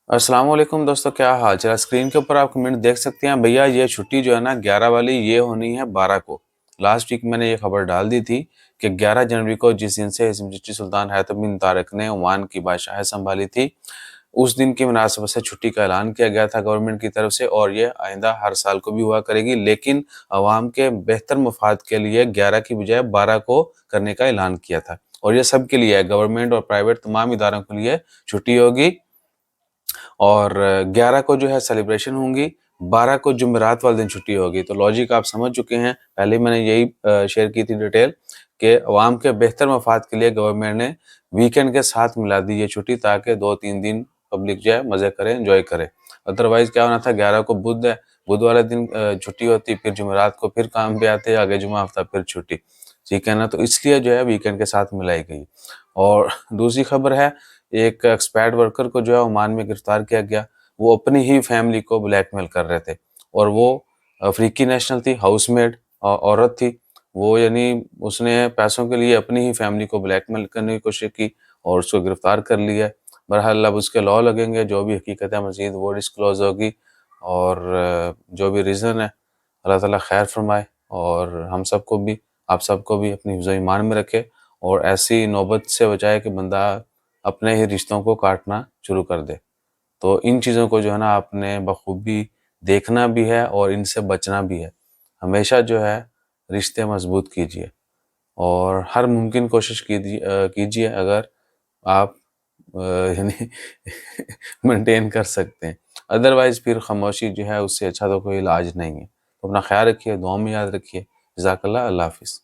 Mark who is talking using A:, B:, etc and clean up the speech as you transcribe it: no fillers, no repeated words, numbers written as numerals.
A: अस्सलाम वालेकुम दोस्तों, क्या हाल चाल। स्क्रीन के ऊपर आप कमेंट देख सकते हैं। भैया ये छुट्टी जो है ना 11 वाली, ये होनी है 12 को। लास्ट वीक मैंने ये खबर डाल दी थी कि 11 जनवरी को जिस दिन से चिश्ती सुल्तान हैदर बिन तारिक ने ओमान की बादशाही संभाली थी, उस दिन की मुनासिबत से छुट्टी का ऐलान किया गया था गवर्नमेंट की तरफ से, और ये आइंदा हर साल को भी हुआ करेगी। लेकिन अवाम के बेहतर मफाद के लिए 11 की बजाय 12 को करने का ऐलान किया था, और ये सब के लिए है, गवर्नमेंट और प्राइवेट तमाम इदारों के लिए छुट्टी होगी। और 11 को जो है सेलिब्रेशन होंगी, 12 को जुमेरात वाले दिन छुट्टी होगी। तो लॉजिक आप समझ चुके हैं। पहले मैंने यही शेयर की थी डिटेल कि अवाम के बेहतर मफाद के लिए गवर्नमेंट ने वीकेंड के साथ मिला दी ये छुट्टी, ताकि 2-3 दिन पब्लिक जो है मज़े करे, एंजॉय करे। अदरवाइज़ क्या होना था, 11 को बुध है, बुध वाले दिन छुट्टी होती, फिर जुमेरात को फिर काम पे आते, आगे जुमा हफ्ता फिर छुट्टी। ठीक है ना? तो इसलिए जो है वीकेंड के साथ मिलाई गई। और दूसरी खबर है, एक एक्सपायर्ड वर्कर को जो है ओमान में गिरफ्तार किया गया। वो अपनी ही फैमिली को ब्लैकमेल कर रहे थे, और वो अफ्रीकी नेशनल थी, हाउसमेड औरत थी। वो यानी उसने पैसों के लिए अपनी ही फैमिली को ब्लैकमेल करने की कोशिश की और उसको गिरफ्तार कर लिया है। बहरहाल अब उसके लॉ लगेंगे, जो भी हकीकत है मज़ीद वो डिस्क्लोज होगी। और जो भी रीज़न है, अल्लाह ताला खैर फरमाए, और हम सबको भी, आप सबको भी अपनी हिफ्ज़ ईमान में रखे, और ऐसी नौबत से बचाए कि बंदा अपने ही रिश्तों को काटना शुरू कर दे। तो इन चीज़ों को जो है ना आपने बखूबी देखना भी है और इनसे बचना भी है। हमेशा जो है रिश्ते मजबूत कीजिए, और हर मुमकिन कोशिश कीजिए अगर आप यानी मेंटेन कर सकते हैं। अदरवाइज़ फिर खामोशी जो है उससे अच्छा तो कोई इलाज नहीं है। तो अपना ख्याल रखिए, दुआ में याद रखिए। जज़ाकल्लाह, अल्लाह हाफ़िज़।